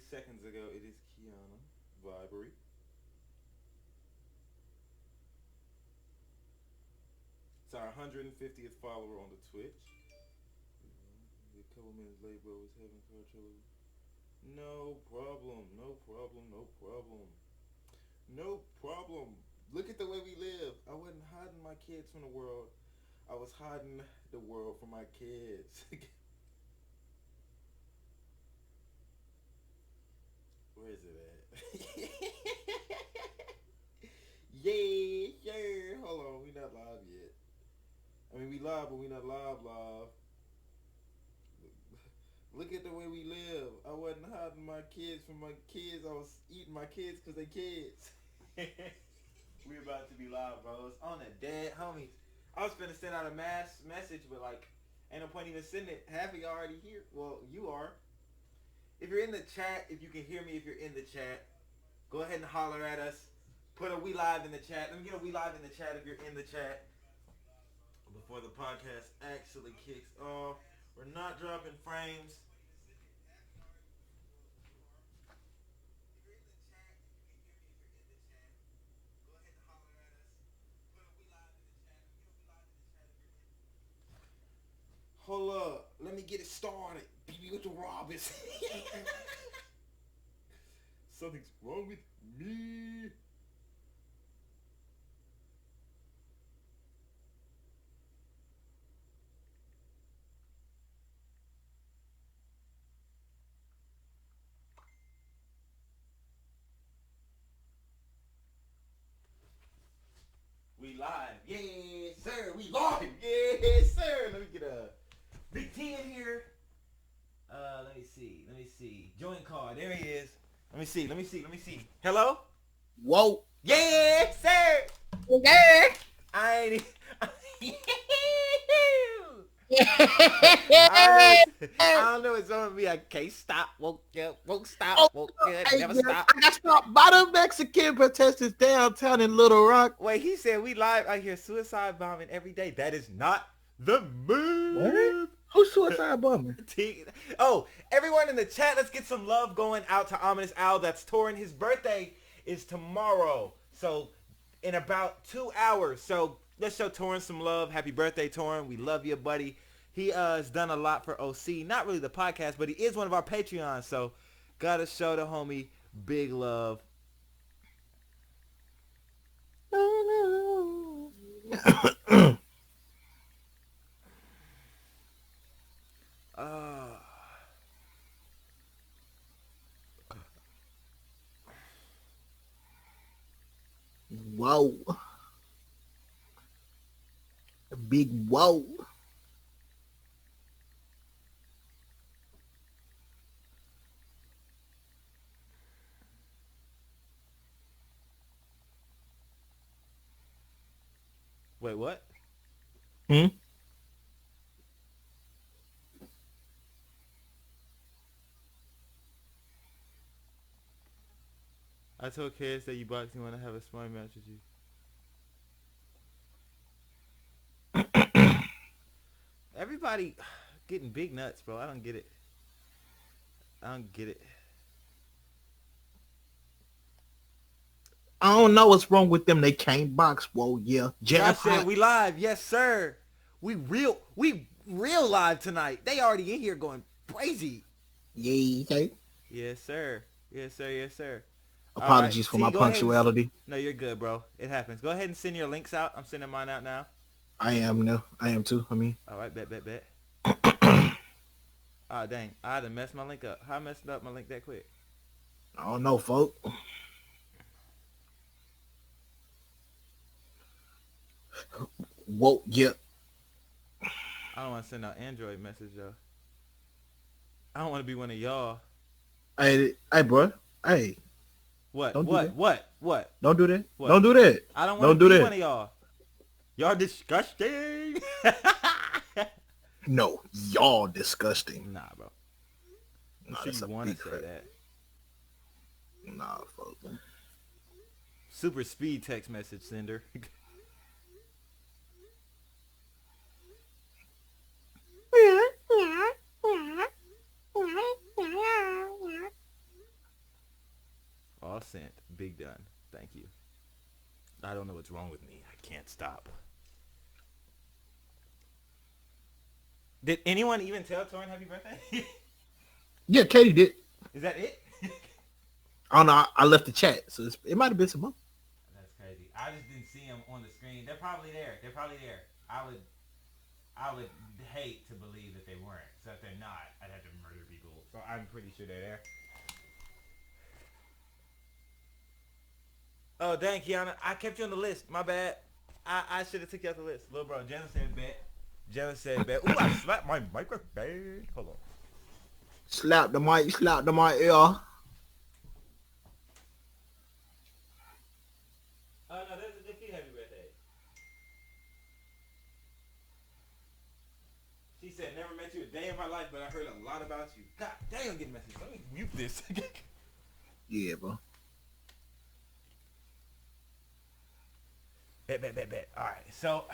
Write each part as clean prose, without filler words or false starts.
seconds ago. It is Kiana Vibery. It's our 150th follower on the Twitch. A couple minutes late, bro. Was having car trouble. No problem. No problem. No problem. No problem. Look at the way we live. I wasn't hiding my kids from the world. I was hiding the world from my kids. Where is it at? Yeah, yeah. Hold on, we not live yet. I mean, we live, but we not live. Look at the way we live. I wasn't hiding my kids from my kids. I was eating my kids because they kids. We about to be live, bros. On the dead homies. I was finna send out a mass message, but like, ain't no point even sending it. Half of y'all already here. Well, you are. If you're in the chat, if you can hear me, if you're in the chat, go ahead and holler at us. Put a we live in the chat. Let me get a we live in the chat if you're in the chat before the podcast actually kicks off. We're not dropping frames. Hold up. Let me get it started. Baby with the Robbins. Something's wrong with me. We live. Yes, sir. We live. Yes, sir. Let me get a Big T in here. Let me see. Let me see. Join card. There he is. Let me see. Let me see. Let me see. Hello? Whoa. Yes, sir. Yeah. I ain't. I I don't know what's wrong with me. I can't stop. Won't stop. Won't never stop. I got stopped by the Mexican protesters downtown in Little Rock. Wait, he said we live out here suicide bombing every day. That is not the move. What? Who's suicide bombing? Oh, everyone in the chat, let's get some love going out to Ominous Owl. That's Torin. His birthday is tomorrow. So in about 2 hours. So let's show Torin some love. Happy birthday, Torin. We love you, buddy. He has done a lot for OC. Not really the podcast, but he is one of our Patreons. So gotta show the homie big love. Whoa. A big whoa. Wait, what? Hmm? I told kids that you boxing want to have a sparring match with you. Everybody getting big nuts, bro. I don't get it. I don't get it. I don't know what's wrong with them. They can't box. Whoa, yeah. Josh said we live. Yes, sir. We real live tonight. They already in here going crazy. Yeah. Yes, sir. Yes, sir. Yes, sir. Apologies for my punctuality. No, you're good, bro. It happens. Go ahead and send your links out. I'm sending mine out now. I am too. All right, bet. Ah, dang. I done messed my link up. How I messed up my link that quick? I don't know, folk. Whoa, yeah. I don't want to send out Android message, though. I don't want to be one of y'all. Hey, bro. Hey. What? Don't What? do What? Don't do that. What? Don't do that. I don't want to be one of y'all. Y'all disgusting. No, y'all disgusting. Nah, bro. I'm Nah, sure that's you a want to big say fact. that. Nah, folks. Super speed text message sender. All sent. Big done. Thank you. I don't know what's wrong with me. I can't stop. Did anyone even tell Torin happy birthday? Yeah, Katie did. Is that it? I don't know. I left the chat, so it might have been some more. That's crazy. I just didn't see them on the screen. They're probably there. I would hate to believe that they weren't. So if they're not, I'd have to murder people. So I'm pretty sure they're there. Oh, dang, Kiana. I kept you on the list. My bad. I should have took you off the list. Little bro, Jenna said bet. Ooh, I slapped my microphone. Hold on. Slap the mic, ear. Oh, no, that's a good kid. Happy birthday. She said, never met you a day in my life, but I heard a lot about you. God damn, I'm getting messages. Let me mute this. Yeah, bro. Bet. All right. So,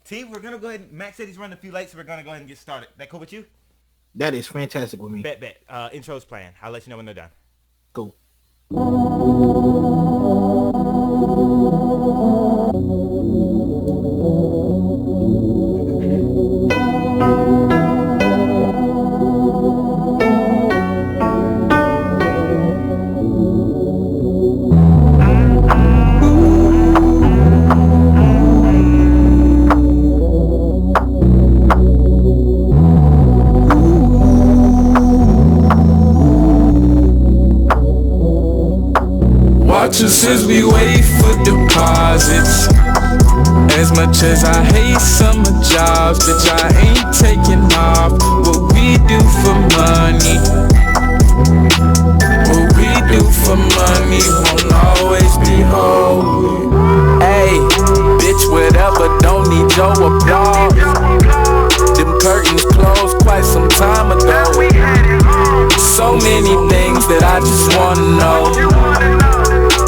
T, we're going to go ahead. Max said he's running a few late, so we're going to go ahead and get started. That cool with you? That is fantastic with me. Bet. Intro's playing. I'll let you know when they're done. Cool. Since we wait for deposits. As much as I hate summer jobs, bitch, I ain't taking off. What we do for money, what we do for money won't always be holy. Hey, bitch, whatever, don't need your applause. Them curtains closed quite some time ago. So many things that I just wanna know.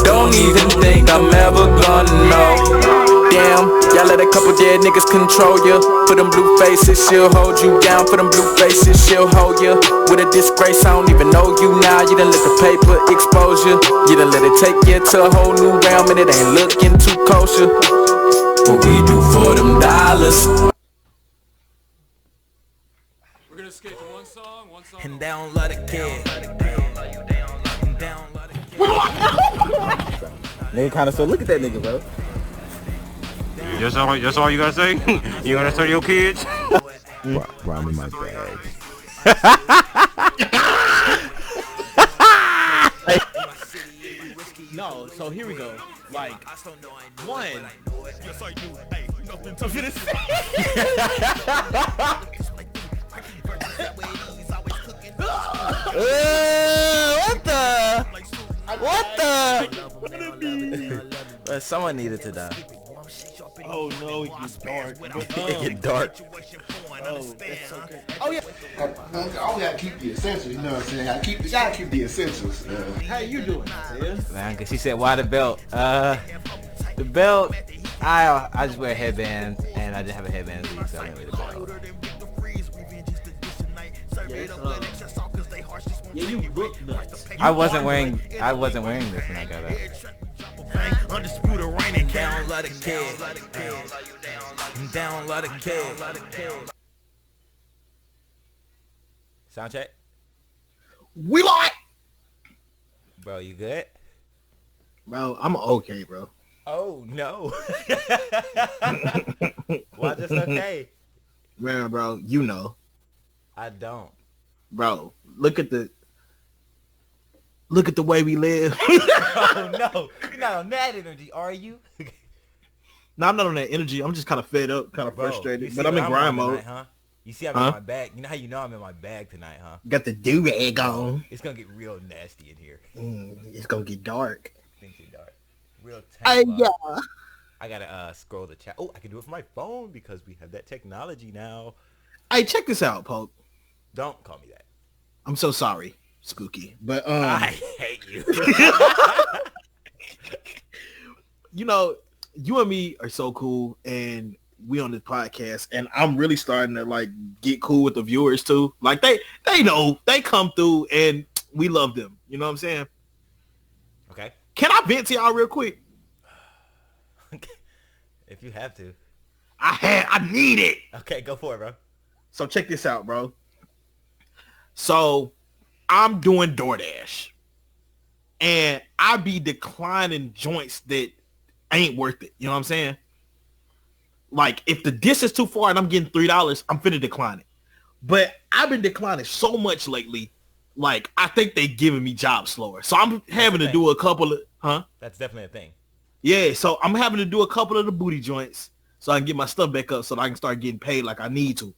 Don't even think I'm ever gonna know. Damn, y'all let a couple dead niggas control ya. For them blue faces, she'll hold you down. For them blue faces, she'll hold ya. With a disgrace, I don't even know you now. You done let the paper expose ya. You done let it take you to a whole new realm, and it ain't looking too kosher. What we do for them dollars. We're gonna skate to one song. And down love the kid. Nigga kind of so look at that nigga, bro. That's all you gotta say? You gonna tell your kids? Rhyme in my bag. No, so here we go. Like, one. Someone needed to die. Oh no, it gets dark. It get dark. Oh, that's so good. Oh yeah. I always gotta keep the essentials, you know what I'm saying? You gotta keep the essentials. How you doing, sis? Man, cause she said, why the belt? The belt, I just wear headbands, and I didn't have a headband, so I didn't wear the belt. Yeah, you look nuts. I wasn't wearing this when I got up. Undisputed reigning Down like a kid. Down like a kid. Sound check. We like. Bro, you good? Bro, I'm okay, bro. Oh no. Why just okay? Man, bro, you know. I don't. Bro, look at the way we live. Oh no. You're not on that energy, are you? No, I'm not on that energy. I'm just kind of fed up, kind of frustrated. But I'm in grind mode. Tonight, huh? You see I'm in my bag. You know how you know I'm in my bag tonight, huh? Got the do-rag on. It's gonna get real nasty in here. It's gonna get dark. Things get dark. Real Hey, tank. yeah. I gotta scroll the chat. Oh, I can do it from my phone because we have that technology now. Hey, check this out, Poke. Don't call me that. I'm so sorry, Spooky. But I hate you. You know, you and me are so cool, and we on this podcast, and I'm really starting to like get cool with the viewers too. Like they know, they come through, and we love them. You know what I'm saying? Okay. Can I vent to y'all real quick? If you have to. I need it. Okay, go for it, bro. So check this out, bro. So I'm doing DoorDash. And I be declining joints that ain't worth it. You know what I'm saying? Like, if the distance too far and I'm getting $3, I'm finna decline it. But I've been declining so much lately. Like, I think they giving me jobs slower. So I'm having to do a couple of... That's definitely a thing. Yeah, so I'm having to do a couple of the booty joints so I can get my stuff back up so that I can start getting paid like I need to.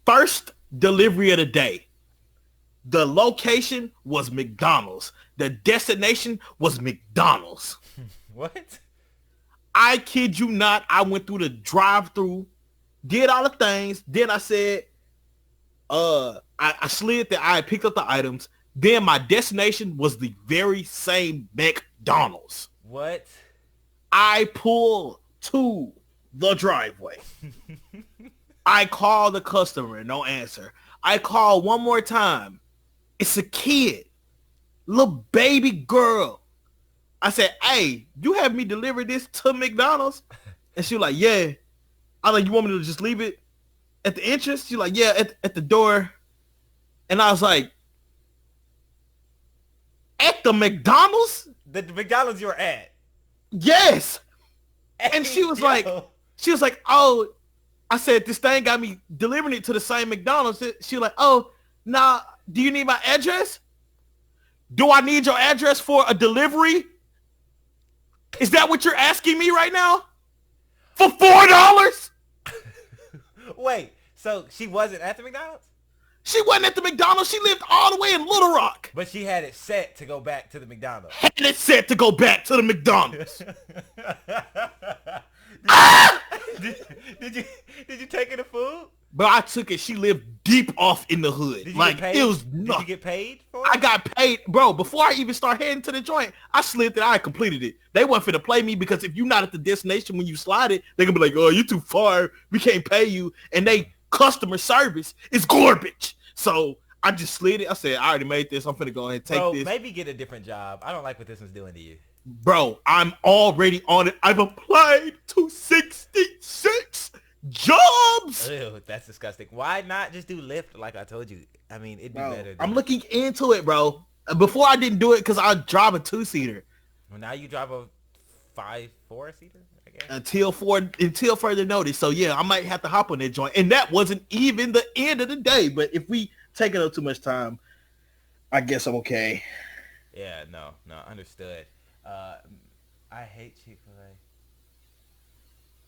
First delivery of the day. The location was McDonald's. The destination was McDonald's. What? I kid you not. I went through the drive-through, did all the things. Then I said, I slid that I had picked up the items. Then my destination was the very same McDonald's. What? I pull to the driveway. I call the customer, no answer. I call one more time. It's a kid, little baby girl. I said, hey, you have me deliver this to McDonald's? And she was like, yeah. I was like, you want me to just leave it at the entrance? She's like, yeah, at the door. And I was like, at the McDonald's? The McDonald's you were at? Yes. And she was like, oh, I said, this thing got me delivering it to the same McDonald's. She was like, oh, nah, do you need my address? Do I need your address for a delivery? Is that what you're asking me right now? For $4? Wait, so she wasn't at the McDonald's? She wasn't at the McDonald's. She lived all the way in Little Rock. But she had it set to go back to the McDonald's. Had it set to go back to the McDonald's. Did you take her the food? But I took it. She lived deep off in the hood. Like, it was nuts. Did you get paid for it? I got paid. Bro, before I even start heading to the joint, I slid that I completed it. They weren't finna play me because if you're not at the destination when you slide it, they're gonna be like, oh, you too far. We can't pay you. And they customer service is garbage. So I just slid it. I said, I already made this. I'm finna go ahead and take this. Maybe get a different job. I don't like what this one's doing to you. Bro, I'm already on it. I've applied to 66 jobs. Ew, that's disgusting. Why not just do Lyft like I told you? I mean, it'd be better. I'm looking into it, bro. Before I didn't do it because I drive a 2-seater. Well, now you drive a 4-seater, I guess. Until further notice. So yeah, I might have to hop on that joint. And that wasn't even the end of the day. But if we take up too much time, I guess I'm okay. Yeah, no, understood. I hate Chick-fil-A.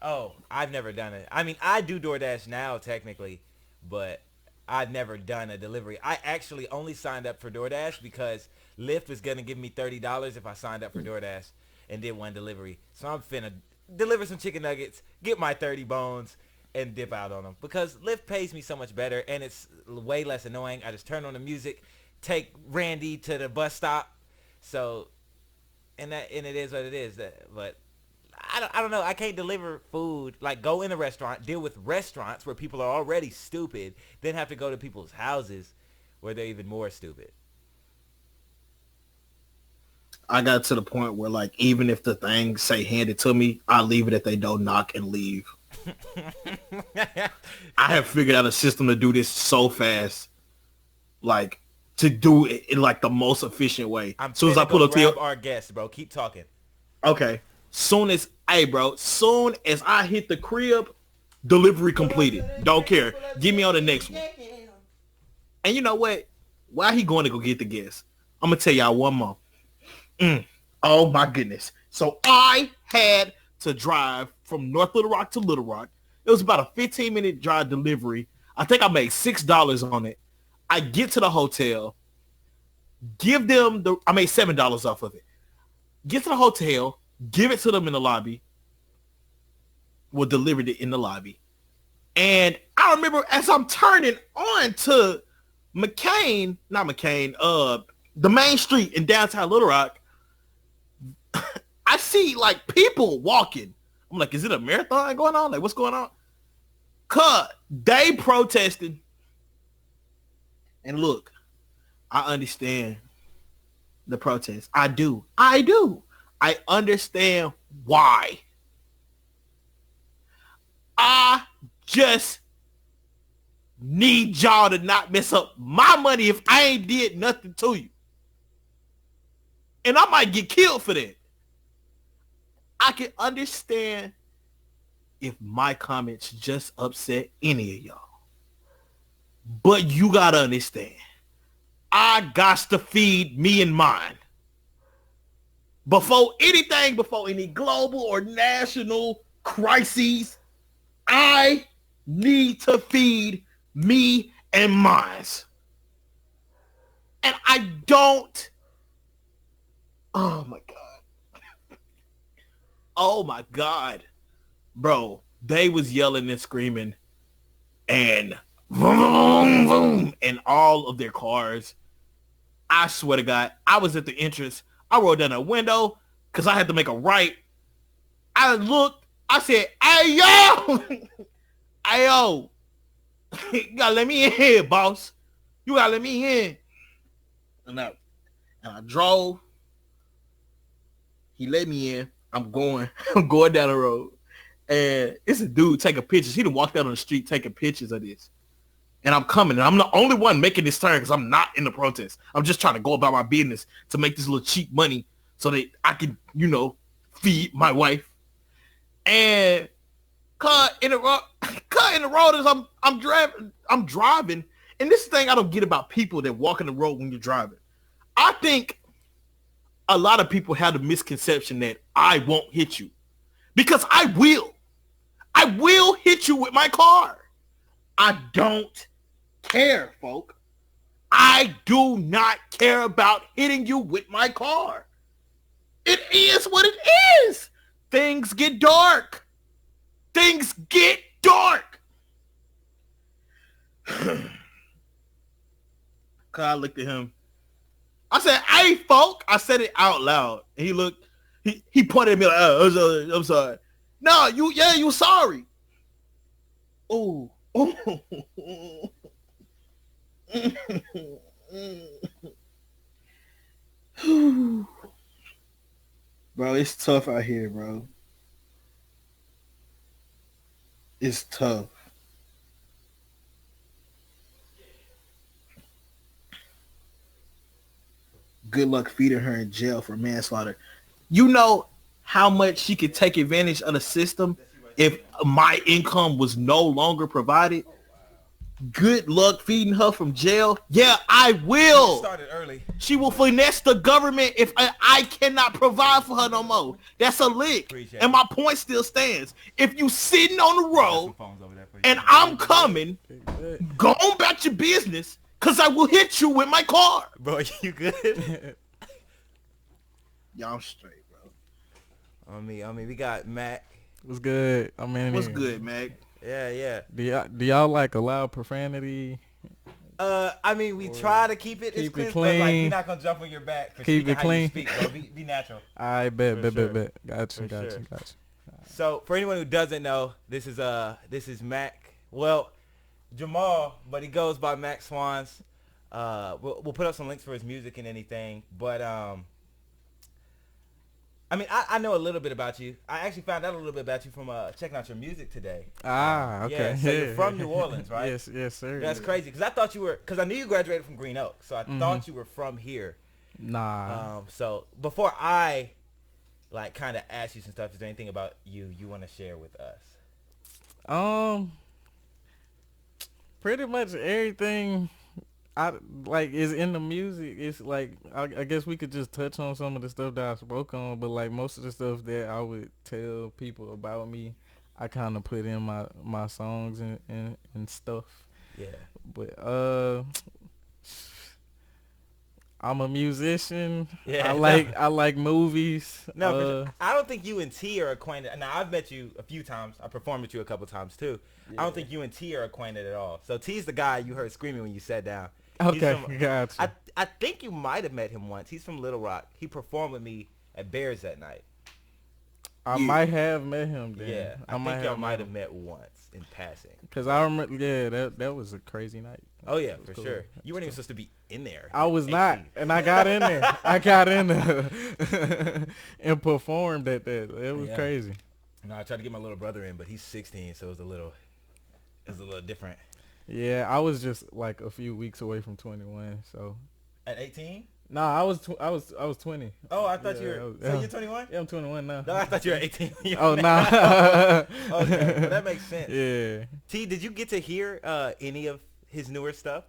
Oh, I've never done it. I mean, I do DoorDash now technically, but I've never done a delivery. I actually only signed up for DoorDash because Lyft was going to give me $30 if I signed up for DoorDash and did one delivery. So I'm finna deliver some chicken nuggets, get my 30 bones, and dip out on them. Because Lyft pays me so much better, and it's way less annoying. I just turn on the music, take Randy to the bus stop. So, and it is what it is. But I don't know. I can't deliver food. Like, go in a restaurant, deal with restaurants where people are already stupid, then have to go to people's houses where they're even more stupid. I got to the point where, like, even if the thing say hand it to me, I leave it at they don't knock and leave. I have figured out a system to do this so fast. Like, to do it in, like, the most efficient way. As soon as I pull up to our guests, bro. Keep talking. Okay. Soon as I hit the crib, delivery completed. Don't care. Give me on the next one. And you know what? While he going to go get the guests, I'm going to tell y'all one more. Oh my goodness. So I had to drive from North Little Rock to Little Rock. It was about a 15-minute drive delivery. I think I made $6 on it. I get to the hotel, I made $7 off of it. Get to the hotel, give it to them in the lobby. Well, delivered it in the lobby. And I remember as I'm turning on to the main street in downtown Little Rock, I see like people walking. I'm like, is it a marathon going on? Like, what's going on? They protesting. And look, I understand the protest. I do. I understand why. I just need y'all to not mess up my money if I ain't did nothing to you. And I might get killed for that. I can understand if my comments just upset any of y'all. But you gotta understand, I got to feed me and mine. Before anything, before any global or national crises, I need to feed me and mine. And I don't. Oh my God. Oh my God. Bro, they was yelling and screaming and vroom, vroom, in all of their cars. I swear to God, I was at the entrance. I rolled down a window because I had to make a right. I looked. I said, hey, yo. Hey, yo. You got to let me in here, boss. You got to let me in. And I drove. He let me in. I'm going down the road. And it's a dude taking pictures. He done walked out on the street taking pictures of this. And I'm coming. And I'm the only one making this turn because I'm not in the protest. I'm just trying to go about my business to make this little cheap money so that I can, feed my wife. And cut in the road as I'm driving. And this thing I don't get about people that walk in the road when you're driving. I think a lot of people have the misconception that I won't hit you. Because I will. I will hit you with my car. I don't care, folk. I do not care about hitting you with my car. It is what it is. Things get dark. Things get dark. I looked at him. I said, hey, folk. I said it out loud. And he looked. He pointed at me like, oh, I'm sorry. No, you sorry. Oh. Bro, it's tough out here, bro. It's tough. Good luck feeding her in jail for manslaughter. You know how much she could take advantage of the system if my income was no longer provided? Good luck feeding her from jail. Yeah, I will. Started early. She will finesse the government if I cannot provide for her no more. That's a lick. Appreciate and my point still stands. If you sitting on the road and I'm coming, go on about your business because I will hit you with my car. Bro, you good? Y'all, I'm straight, bro. On me, we got Mac. What's good? I'm in What's here. good, Mac? Yeah. Do y'all like allow profanity? I mean, we try to keep it as clean, but like, we're not gonna jump on your back for Keep it how you clean. speak, bro. Be natural. I bet. For Gotcha. sure. So, for anyone who doesn't know, this is Mac. Well, Jamal, but he goes by Mack Swans. We'll put up some links for his music and anything, but I mean, I know a little bit about you. I actually found out a little bit about you from checking out your music today. Okay. Yeah, so you're from New Orleans, right? Yes, sir. That's crazy, because I thought you were, because I knew you graduated from Green Oak, so I thought you were from here. Nah. So before I, like, kind of ask you some stuff, is there anything about you want to share with us? Pretty much everything I like is in the music. It's like I guess we could just touch on some of the stuff that I spoke on, but like most of the stuff that I would tell people about me, I kind of put in my songs and stuff. Yeah. But I'm a musician. Yeah. I like movies. No, I don't think you and T are acquainted. Now, I've met you a few times. I performed with you a couple times too. Yeah. I don't think you and T are acquainted at all. So T's the guy you heard screaming when you sat down. Okay, gotcha. I think you might have met him once. He's from Little Rock. He performed with me at Bears that night. I might have met him then. Yeah, I think y'all might have met once. in passing. Cause I remember, yeah, that was a crazy night. Oh yeah, for cool. sure. You weren't even supposed to be in there. I was not, 18. and I got in there. I got in there and performed at that. It was crazy. No, I tried to get my little brother in, but he's 16, so it was a little different. Yeah, I was just like a few weeks away from 21. So At 18? no, I was 20. Oh, I thought you Yeah, were. yeah. So you're 21? Yeah, I'm 21 now. No, I thought you were 18. Oh nah. Okay, well, that makes sense. Yeah. T, did you get to hear any of his newer stuff?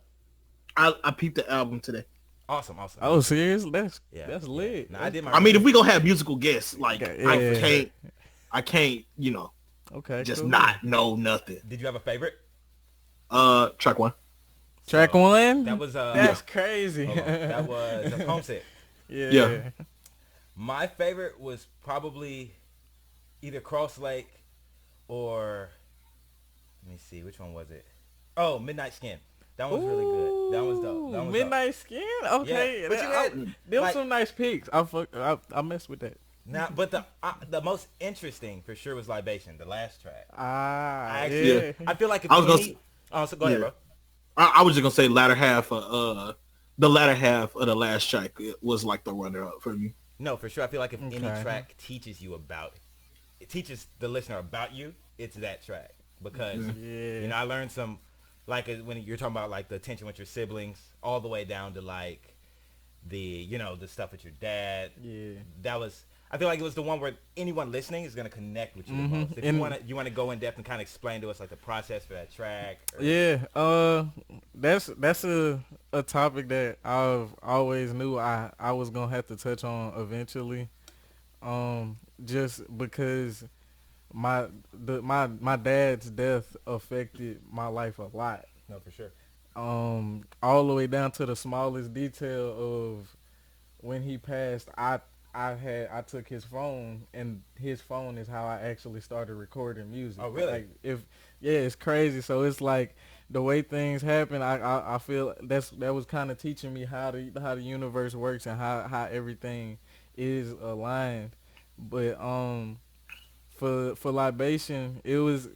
I peeped the album today. Awesome. Oh, serious? That's lit. No, I did my. I mean, if we gonna have musical guests, like Yeah. I can't, Okay. just cool. not know nothing. Did you have a favorite? Track 1. Track 1. That was That's crazy. hold on. That was Homesick. Yeah. My favorite was probably either Cross Lake or let me see, which one was it? Oh, Midnight Skin. That one was really good. That was dope. That was Midnight Skin. Okay. Yeah, but you had, them like- some nice picks. I messed with that. Now, but the most interesting for sure was Libation, the last track. Ah, Actually, yeah. I feel like if I was gonna any, so go ahead, yeah. bro. I was just gonna say the latter half of the last track was like the runner up for me. No, for sure. I feel like if any Okay. track teaches you it teaches the listener about you, it's that track. Because, Yeah. I learned some, like when you're talking about like the tension with your siblings, all the way down to like the, the stuff with your dad. Yeah. That was, I feel like it was the one where anyone listening is going to connect with you the most. If you want to go in depth and kind of explain to us like the process for that track. Yeah, that's a topic that I've always knew I was gonna have to touch on eventually, just because my dad's death affected my life a lot, No, for sure. all the way down to the smallest detail of when he passed. I took his phone, and his phone is how I actually started recording music. Oh, really? Like it's crazy. So it's like the way things happen. I feel that was kind of teaching me how the universe works and how everything is aligned. But for Libation, it was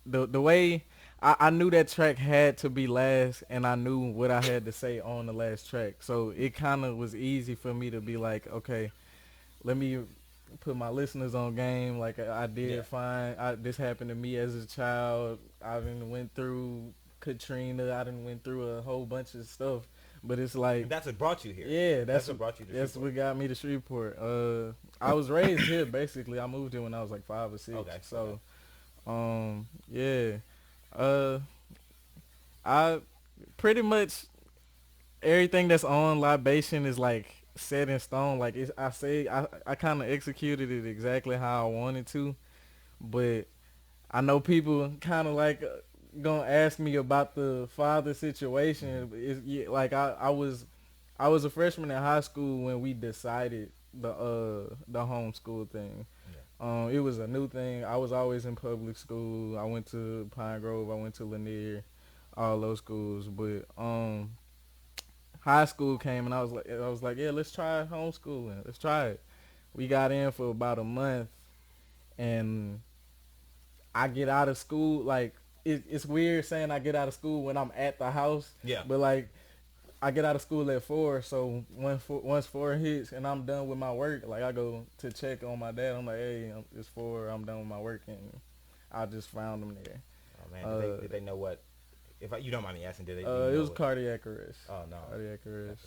the way I knew that track had to be last, and I knew what I had to say on the last track. So it kind of was easy for me to be like, okay, let me put my listeners on game. Like I did fine. This happened to me as a child. I done went through Katrina. I done went through a whole bunch of stuff. But it's like, And that's what brought you here. yeah, that's what brought you to That's Shreveport. what got me to Shreveport. I was raised here basically. I moved here when I was like 5 or 6. Okay. So, yeah. I pretty much everything that's on Libation is like set in stone. Like I kind of executed it exactly how I wanted to, but I know people kind of like gonna ask me about the father situation. Like I was a freshman in high school when we decided the homeschool thing. It was a new thing. I was always in public school. I went to Pine Grove. I went to Lanier, all those schools. But high school came, and I was like, yeah, let's try homeschooling. Let's try it. We got in for about a month, and I get out of school. Like it's weird saying I get out of school when I'm at the house. Yeah. But like, I get out of school at 4, so once 4 hits and I'm done with my work, like I go to check on my dad. I'm like, hey, it's 4. I'm done with my work, and I just found him there. Oh man, did they know what? If you don't mind me asking, did they? It was cardiac arrest. Oh no. Cardiac arrest.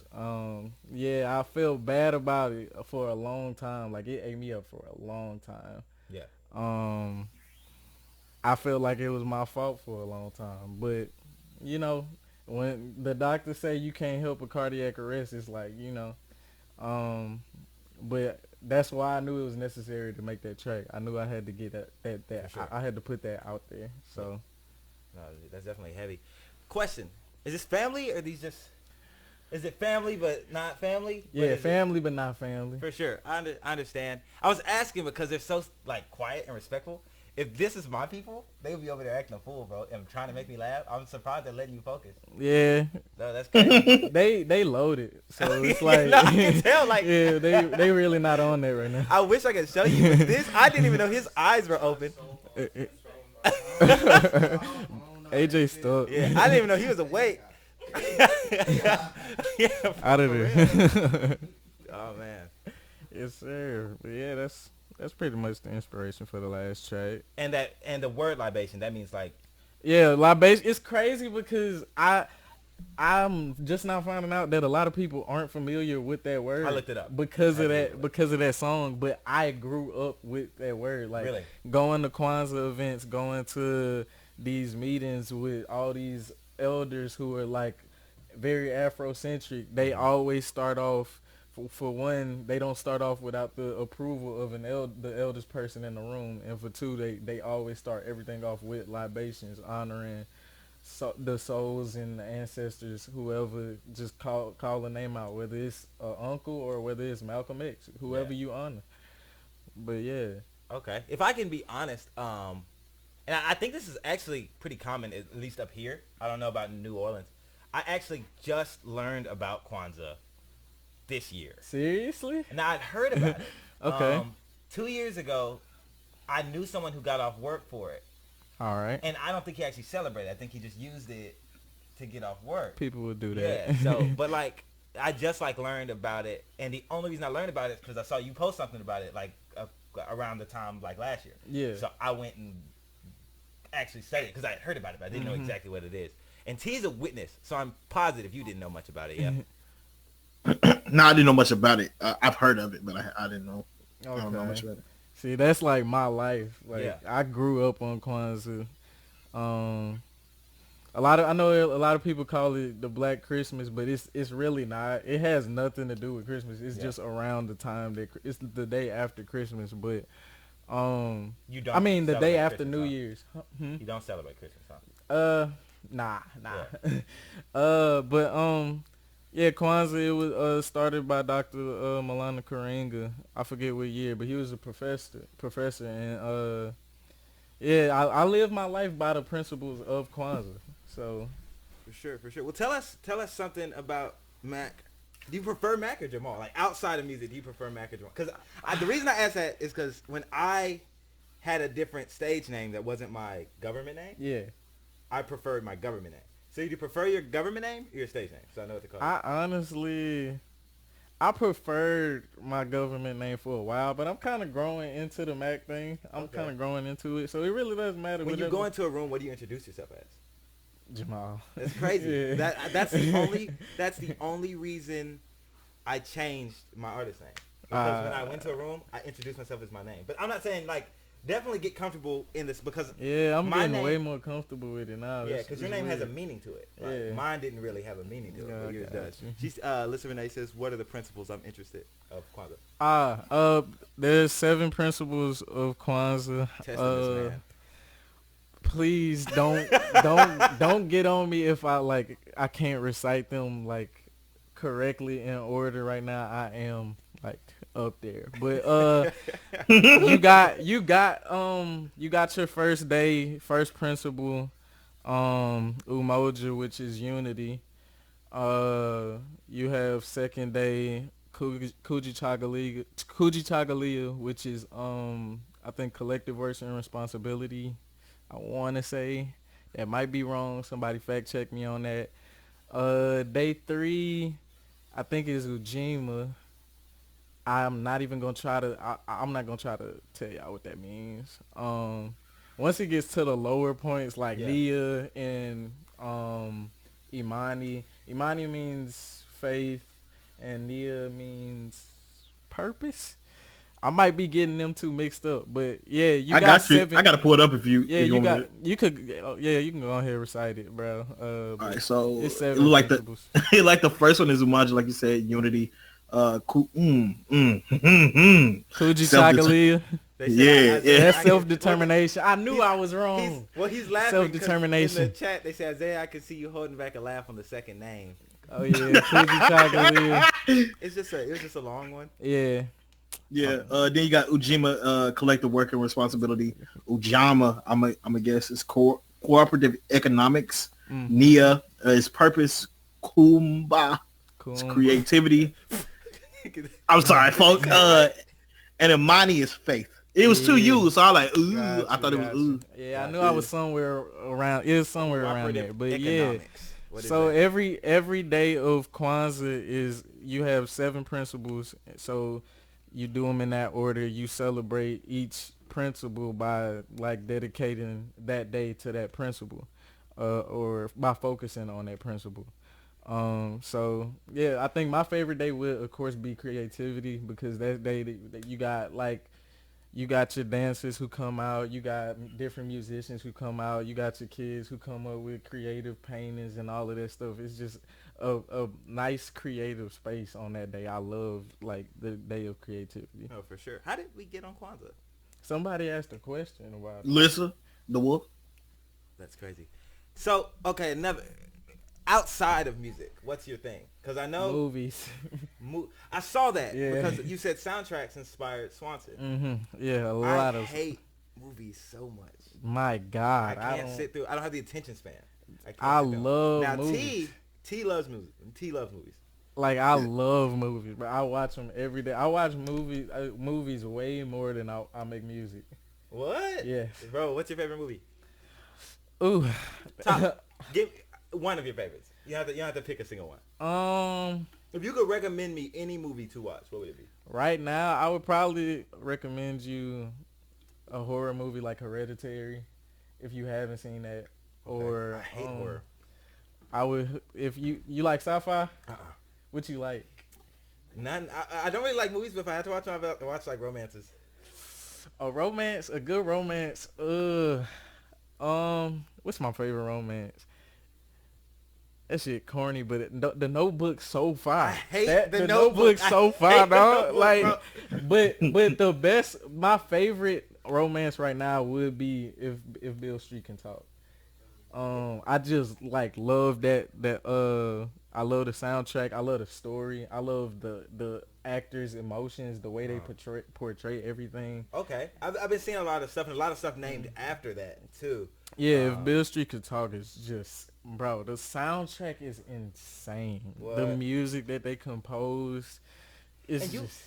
Yeah, I felt bad about it for a long time. Like it ate me up for a long time. Yeah. I felt like it was my fault for a long time, but when the doctors say you can't help a cardiac arrest, it's like, but that's why I knew it was necessary to make that track. I knew I had to get that Sure. I had to put that out there. So No, that's definitely heavy. Question: is this family or these just? Is it family but not family? yeah, family but not family. For sure, I understand. I was asking because they're so like quiet and respectful. If this is my people, they would be over there acting a fool, bro, and trying to make me laugh. I'm surprised they're letting you focus. Yeah, No, that's crazy. they loaded, so it's like No, I can tell. Like, yeah, they really not on there right now. I wish I could show you, but this I didn't even know his eyes were open. AJ stuck. Yeah, I didn't even know he was awake. Yeah, Out of for there. real. Oh man. Yes, sir. But yeah, that's pretty much the inspiration for the last track. And the word libation, that means like Yeah, libation. It's crazy because I'm just now finding out that a lot of people aren't familiar with that word. I looked it up. because of that song. But I grew up with that word. Like Really? going to Kwanzaa events, going to these meetings with all these elders who are like very Afrocentric. They always start off. For one, they don't start off without the approval of the eldest person in the room, and for two, they always start everything off with libations, honoring the souls and the ancestors, whoever, just call a name out, whether it's uncle or whether it's Malcolm X, whoever you honor. But yeah. Okay. If I can be honest, and I think this is actually pretty common, at least up here. I don't know about New Orleans. I actually just learned about Kwanzaa this year. Seriously? Now, I'd heard about it. Okay. 2 years ago, I knew someone who got off work for it. All right. And I don't think he actually celebrated. I think he just used it to get off work. People would do that. Yeah. So, but like, I just like learned about it, and the only reason I learned about it is because I saw you post something about it like around the time like last year. Yeah. So I went and actually studied it because I had heard about it, but I didn't know exactly what it is. And T's a witness, so I'm positive you didn't know much about it. Yeah. No, I didn't know much about it. I've heard of it, but I didn't know. I don't know much about it. See, that's like my life. Like Yeah. I grew up on Kwanzaa. I know a lot of people call it the Black Christmas, but it's really not. It has nothing to do with Christmas. It's just around the time that it's the day after Christmas. But You don't. I mean the day celebrate after Christmas, New huh? Year's. You don't celebrate Christmas, huh? Nah. Yeah. Yeah, Kwanzaa, it was started by Dr. Malana Karenga. I forget what year, but he was a professor, and I live my life by the principles of Kwanzaa. So, For sure. Well, tell us something about Mack. Do you prefer Mack or Jamal? Like outside of music, do you prefer Mack or Jamal? Because the reason I asked that is because when I had a different stage name that wasn't my government name, yeah. I preferred my government name. So you prefer your government name or your stage name? So I know what to call it. I preferred my government name for a while, but I'm kind of growing into the Mac thing. I'm kind of growing into it, so it really doesn't matter. When you go into a room, what do you introduce yourself as? Jamal. That's crazy. Yeah. That's the only reason I changed my artist name. Because when I went to a room, I introduced myself as my name. But I'm not saying like definitely get comfortable in this because I'm getting name, way more comfortable with it now. Yeah, because your name weird. has a meaning to it. Like, Yeah. mine didn't really have a meaning to it, but yours does. She's Lisa Renee says, "What are the principles I'm interested of Kwanzaa?" There's 7 principles of Kwanzaa. Testing this man. Please don't get on me if I can't recite them like correctly in order right now. I am like up there, but you got your first principle, umoja, which is unity. You have second day Kujichagulia, which is I think collective works and responsibility. I want to say that might be wrong. Somebody fact check me on that. Day 3, I think it is Ujima. I'm not even gonna try to. I'm not gonna try to tell y'all what that means. Once it gets to the lower points like Nia and Imani. Imani means faith, and Nia means purpose. I might be getting them two mixed up, but yeah, I got you. I gotta pull it up if you. Yeah, if you got. You could. Yeah, you can go ahead and recite it, bro. All right, so it's it 7 look like principles. like the first one is umoja, like you said, unity. Kujichagulia. Yeah. That's self-determination. I knew I was wrong. He's laughing. Self-determination. In the chat, they said, Isaiah, I can see you holding back a laugh on the second name. Oh yeah, Kujichagulia. It was just a long one. Yeah. Yeah. Then you got Ujima, collective work and responsibility. Ujama, I'm a guess is cooperative economics. Nia is purpose. Kumba is creativity. I'm sorry, folks. And Imani is faith. It was two Yeah. U's, so I like, ooh. Gotcha, I thought it was gotcha. ooh. Yeah, I knew I was somewhere around. It was somewhere around there, but yeah. Economics. What is So that? every day of Kwanzaa is you have 7 principles. So you do them in that order. You celebrate each principle by like dedicating that day to that principle, or by focusing on that principle. So yeah, I think my favorite day would of course be creativity, because that day that you got like you got your dancers who come out, you got different musicians who come out, you got your kids who come up with creative paintings and all of that stuff. It's just a nice creative space on that day. I love like the day of creativity. Oh, for sure. How did we get on Kwanzaa? Somebody asked a question about it. Lisa, the wolf. That's crazy. So, okay, outside of music, what's your thing? Because I know Movies. I saw that Yeah. because you said soundtracks inspired Swanson. Yeah, a lot I of. hate movies so much. My God, I can't sit through. I don't have the attention span. I sit through 'em. love now movies. T loves music. T loves movies. Like I love movies, but I watch them every day. I watch movies way more than I make music. What? Yeah. Bro, what's your favorite movie? Ooh. Give one of your favorites. You don't have to pick a single one. If you could recommend me any movie to watch, what would it be? Right now, I would probably recommend you a horror movie like Hereditary, if you haven't seen that. Okay. Or I hate horror. I would, if you like sci-fi. What you like? None. I don't really like movies, but if I have to watch them, I have to watch like romances. A good romance. What's my favorite romance? That shit corny, but the Notebook's so fire. I hate The Notebook. Notebook's so fire, dog. Notebook, Like, bro. but the best, my favorite romance right now would be if Bill Street can talk. I just like love that. I love the soundtrack. I love the story. I love the actors' emotions, the way they portray everything. Okay, I've been seeing a lot of stuff, and a lot of stuff named after that too. Yeah, if Bill Street could talk, is just, bro, the soundtrack is insane. What? The music that they compose is And just...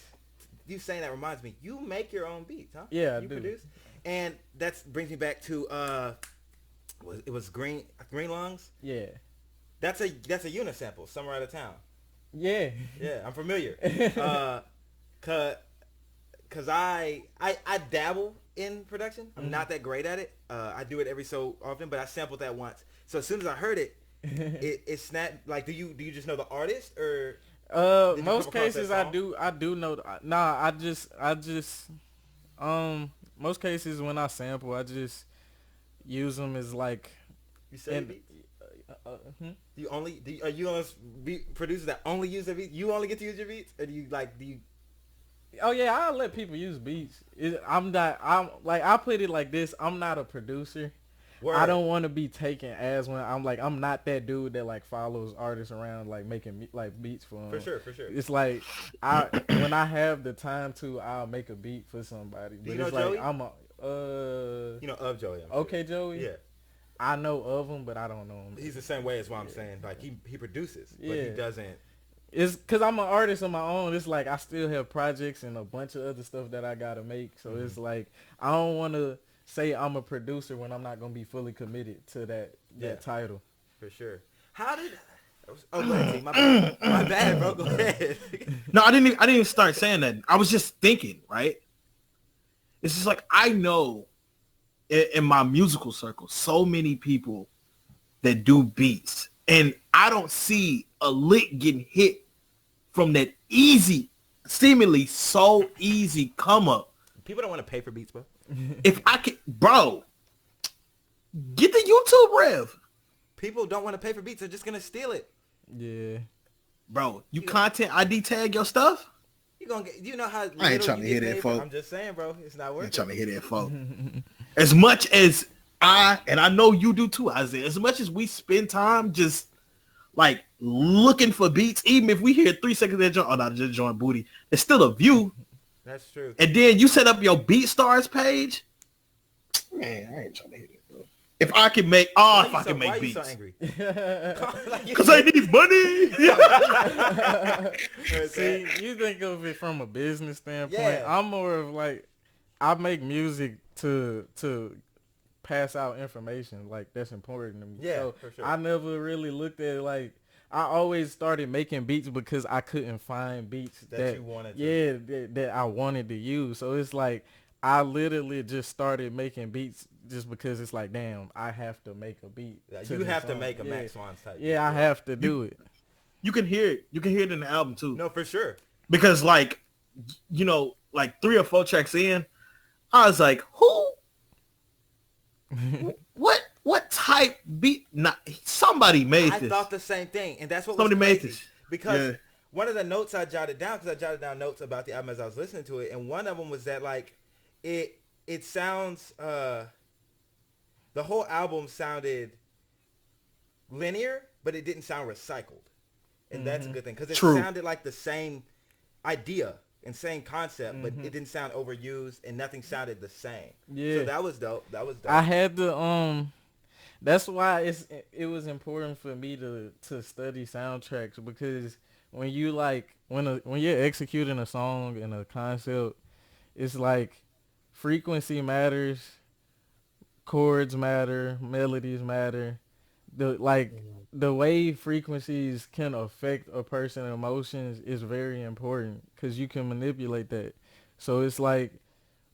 You saying that reminds me, you make your own beats, huh? Yeah, I you do. produce, and that brings me back to it was Green Lungs. Yeah. That's a unisample, Somewhere Out of Town. Yeah. Yeah, I'm familiar. Cause I dabble in production. I'm not that great at it. I do it every so often, but I sampled that once. So as soon as I heard it, it snapped. Like, do you just know the artist, or? Did you Most come across cases that I do know. I just most cases when I sample, I just use them as like. You say beats? Are you on producers that only use their beats? You only get to use your beats, or do you? Oh yeah, I'll let people use beats. I'm I put it like this. I'm not a producer. Word. I don't want to be taken as when I'm not that dude that like follows artists around like making like beats for them. For sure. It's like when I have the time to, I'll make a beat for somebody. Do you But know it's like Joey? I'm a You know of Joey. I'm sure. okay Joey. Yeah. I know of him, but I don't know him. He's the same way as what I'm saying. Like he produces, but he Yeah. doesn't. It's because I'm an artist on my own. It's like I still have projects and a bunch of other stuff that I gotta make. So it's like I don't want to say I'm a producer when I'm not gonna be fully committed to that title. For sure. How did? Oh, go ahead, T. My bad. My bad, bro. Go ahead. No, I didn't even start saying that. I was just thinking, right? It's just like I know in my musical circle so many people that do beats, and I don't see a lick getting hit from that easy, seemingly so easy come up. People don't want to pay for beats, bro. If I could, bro, get the YouTube rev. People don't want to pay for beats. They're just gonna steal it. Yeah. Bro, you content ID tag your stuff? You gonna get? You know how? I ain't trying you to hear get that, paid folk. for- I'm just saying, bro. It's not worth I'm trying to it. hear that, folks. As much as I know you do too, Isaiah, as much as we spend time just like looking for beats, even if we hear 3 seconds of that joint, oh no, just joint booty, it's still a view. That's true. And then you set up your BeatStars page. Man, I ain't trying to hear that, bro. If I can make, Why if I can why make you so beats. angry? Because I need money. See, you think of it from a business standpoint. Yeah. I'm more of like, I make music to pass out information. Like, that's important to me. Yeah, so for sure. I never really looked at it like, I always started making beats because I couldn't find beats That you wanted to. Yeah, that I wanted to use. So it's like I literally just started making beats just because it's like, damn, I have to make a beat. Yeah, to you this have to song. make a yeah. Mack Swans type. Yeah, I have to do it. You can hear it. You can hear it in the album too. No, for sure. Because like, you know, like 3 or 4 tracks in, I was like, who? What type beat? Not somebody made I this. thought the same thing, and that's what Somebody was made crazy. this. Because one of the notes I jotted down, because I jotted down notes about the album as I was listening to it, and one of them was that like it sounds the whole album sounded linear, but it didn't sound recycled, and that's a good thing because it sounded like the same idea and same concept, but it didn't sound overused, and nothing sounded the same. Yeah. So that was dope. That was dope. I had to that's why it was important for me to study soundtracks, because when you like when you're executing a song and a concept, it's like frequency matters, chords matter, melodies matter. The way frequencies can affect a person's emotions is very important because you can manipulate that. So it's like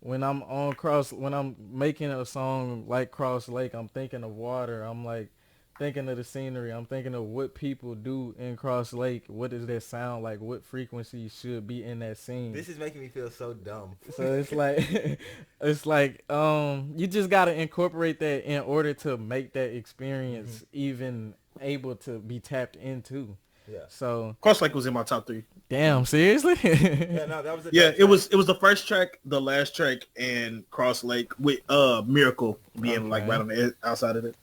when I'm making a song like Cross Lake, I'm thinking of water. I'm like thinking of the scenery. I'm thinking of what people do in Cross Lake. What does that sound like? What frequency should be in that scene? This is making me feel so dumb. So it's like, you just gotta incorporate that in order to make that experience even able to be tapped into. Yeah. So Cross Lake was in my top 3. damn, seriously? Yeah, no, that was a Yeah, dope it was the first track, the last track, and Cross Lake with Miracle being like right on the outside of it.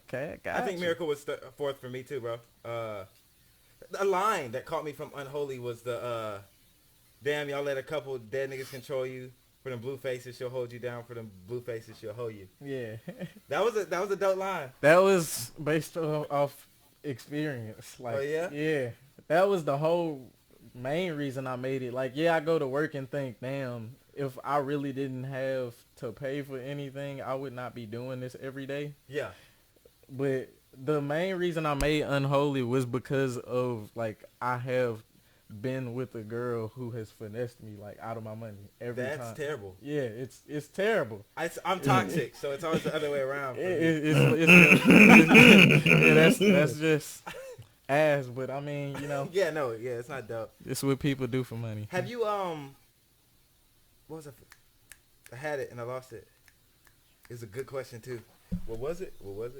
Okay, I got I think Miracle was fourth for me too, bro. A line that caught me from Unholy was the damn, y'all let a couple dead niggas control you. For them blue faces, she'll hold you down. For them blue faces, she'll hold you. Yeah. That was a dope line. That was based off experience. Like, Oh, yeah? Yeah. That was the whole main reason I made it. Like, yeah, I go to work and think, damn, if I really didn't have to pay for anything, I would not be doing this every day. Yeah. But the main reason I made Unholy was because of, like, I have been with a girl who has finessed me, like, out of my money every time. That's terrible. Yeah, it's terrible. I'm toxic, so it's always the other way around. For me. Yeah, that's just ass. But I mean, you know, Yeah, no, yeah, it's not dope. it's what people do for money. Have you what was it? I had it and I lost it. It's a good question too. What was it? I'm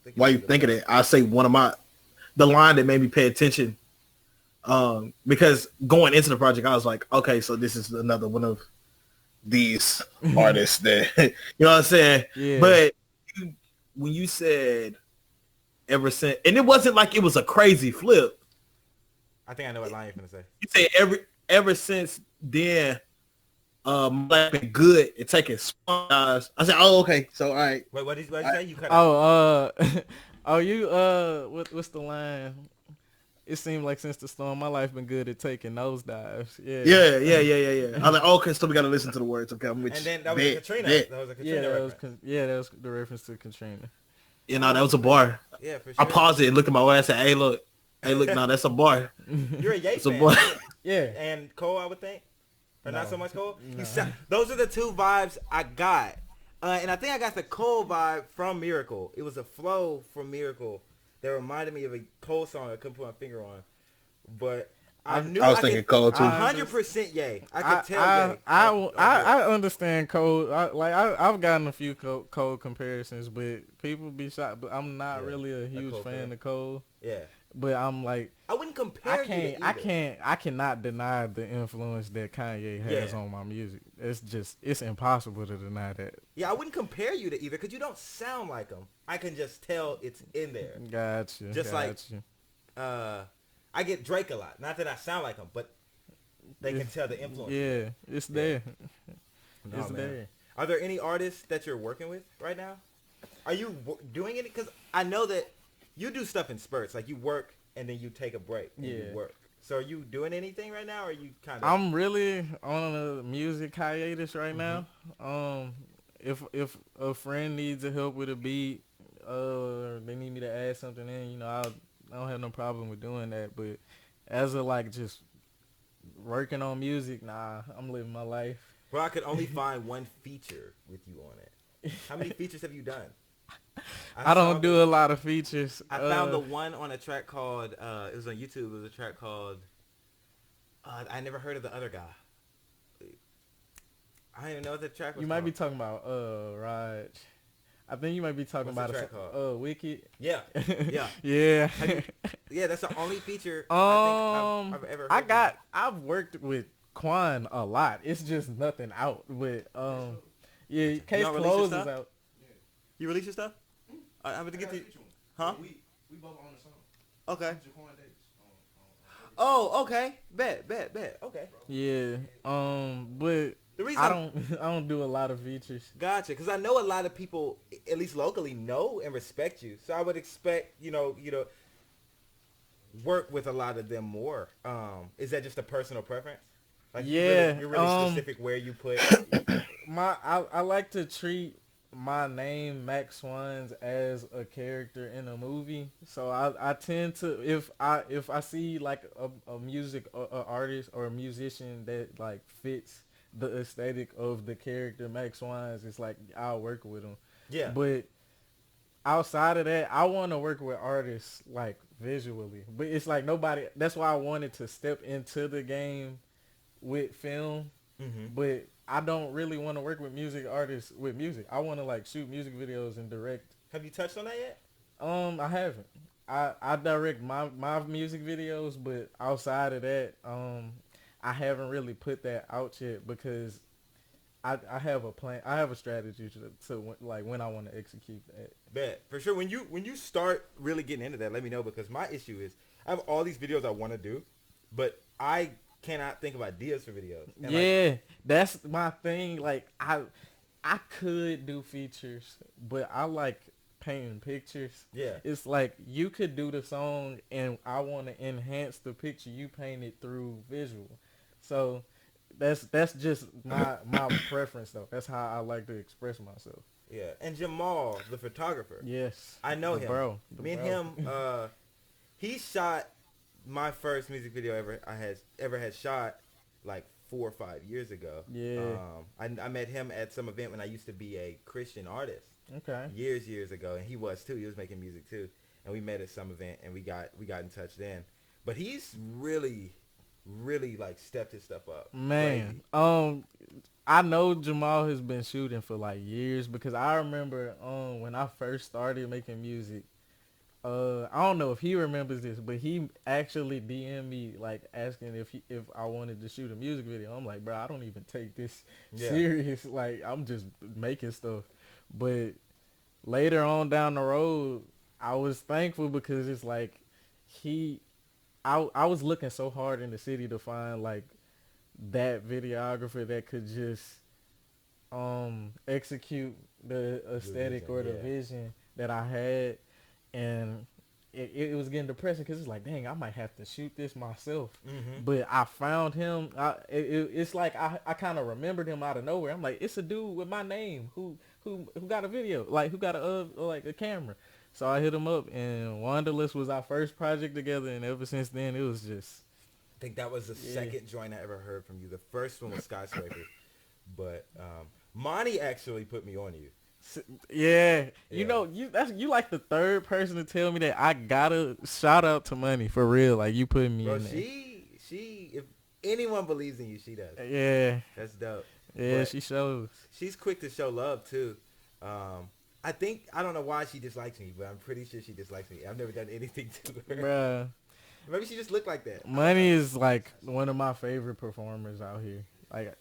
thinking Why you thinking it? I say the line that made me pay attention. Because going into the project, I was like, okay, so this is another one of these artists that, you know what I'm saying? Yeah. But when you said ever since, and it wasn't like it was a crazy flip. I think I know what line you're gonna say. You say ever since then, like been good at taking swans. I said, oh, okay, so all right. Wait, what did you say? You cut out. What's the line? It seemed like since the storm, my life been good at taking nosedives. Yeah. Yeah. I was like, okay, so we got to listen to the words. Okay, I'm with And you. then that was Katrina. Bet. That was a Katrina Yeah, reference. that was the reference to Katrina. You know, that was a bar. Yeah, for sure. I paused it and looked at my wife and said, hey, look, no, that's a bar. You're a Ye It's a fan. bar. Yeah. And Cole, I would think. Or not so much Cole? Those are the two vibes I got. And I think I got the Cole vibe from Miracle. It was a flow from Miracle that reminded me of a Cole song I couldn't put my finger on. But I knew I was thinking Cole, too. 100% Ye. I could tell Ye. I understand Cole. I've gotten a few Cole comparisons, but people be shocked. But I'm not really a huge Cole fan fan. of Cole. Yeah. But I'm like, I wouldn't compare I cannot deny the influence that Kanye has on my music. It's impossible to deny that. Yeah, I wouldn't compare you to either because you don't sound like him. I can just tell it's in there. Gotcha. Just like, I get Drake a lot. Not that I sound like him, but they can tell the influence. Yeah, it's there. No, It's man. there. Are there any artists that you're working with right now? Are you doing it? Because I know that you do stuff in spurts. Like you work and then you take a break and you work. So are you doing anything right now, or are you kind of? I'm really on a music hiatus right now. If a friend needs a help with a beat, they need me to add something in, I don't have no problem with doing that. But as of like just working on music, nah, I'm living my life. Well, I could only find one feature with you on it. How many features have you done? I don't do a lot of features. I found the one on a track called, it was on YouTube, it was a track called, I never heard of the other guy. I don't even know what the track was You might be talking about, Raj. I think you might be talking What's the about track called? Wicked. Yeah, yeah. Yeah. Yeah, that's the only feature I think I've ever heard. I've worked with Quan a lot. It's just nothing out. But, yeah, Case y'all release your Close is stuff? out. You release your stuff? I'm going to get to you. Huh? We both on the song. Okay. Jaquan Davis. Oh, okay. Bet. Okay. Yeah. But The reason I don't do a lot of features. Gotcha, because I know a lot of people, at least locally, know and respect you. So I would expect, work with a lot of them more. Is that just a personal preference? Like Yeah, you're really specific where you put. I like to treat my name Mack Swans as a character in a movie. So I tend to if I see like a music artist or a musician that like fits the aesthetic of the character Mack Swans, it's like I'll work with them. Yeah. But outside of that, I want to work with artists like visually. But it's like nobody. That's why I wanted to step into the game with film. But I don't really want to work with music artists with music. I want to like shoot music videos and direct. Have you touched on that yet? I haven't. I direct my music videos, but outside of that, I haven't really put that out yet because I have a plan. I have a strategy to like when I want to execute that. Bet for sure. When you start really getting into that, let me know, because my issue is I have all these videos I want to do, but I cannot think of ideas for videos. And yeah, that's my thing. Like I could do features, but I like painting pictures. Yeah. It's like you could do the song and I want to enhance the picture you painted through visual. So that's just my preference though. That's how I like to express myself. Yeah. And Jamal, the photographer. Yes. I know him. Bro. Me and him, he shot my first music video ever had shot like 4 or 5 years ago. Yeah. I met him at some event when I used to be a Christian artist. Okay. Years ago, and he was too. He was making music too, and we met at some event, and we got in touch then. But he's really like stepped his stuff up. Man, Crazy. I know Jamal has been shooting for like years because I remember when I first started making music. I don't know if he remembers this, but he actually DM'd me like asking if I wanted to shoot a music video. I'm like, bro, I don't even take this serious. Like, I'm just making stuff. But later on down the road, I was thankful because it's like I was looking so hard in the city to find like that videographer that could just execute the aesthetic or the vision that I had. And it was getting depressing because it's like, dang, I might have to shoot this myself. But I found him. It's like I kind of remembered him out of nowhere. I'm like, it's a dude with my name who got a video, like who got a camera. So I hit him up, and Wanderlust was our first project together, and ever since then it was just. I think that was the second joint I ever heard from you. The first one was Skyscraper, but Monty actually put me on you. Yeah, you know, you like the third person to tell me that. I gotta shout out to Money for real. Like, you put me in there. She if anyone believes in you, she does. Yeah, that's dope. Yeah, but she shows. She's quick to show love too. I don't know why she dislikes me, but I'm pretty sure she dislikes me. I've never done anything to her. Bruh. Maybe she just looked like that. Money is like one of my favorite performers out here. Like,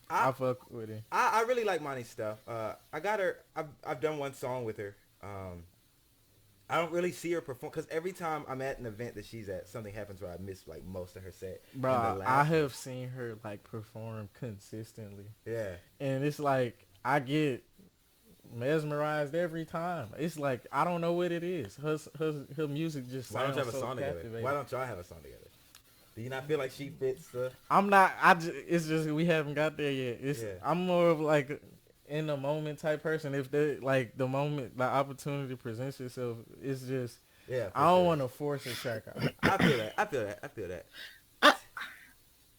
I fuck with her. I really like Monty's stuff. I got her. I've done one song with her. I don't really see her perform because every time I'm at an event that she's at, something happens where I miss like most of her set. Bro, I have seen her like perform consistently. Yeah. And it's like I get mesmerized every time. It's like I don't know what it is. Her music just sounds so captivating. Why don't y'all have a song together? Do you not feel like she fits the? I'm not. It's just we haven't got there yet. Yeah. I'm more of like in the moment type person. If the moment, the opportunity presents itself, it's just. Yeah. I don't sure. want to force a track out. I feel that. I feel that.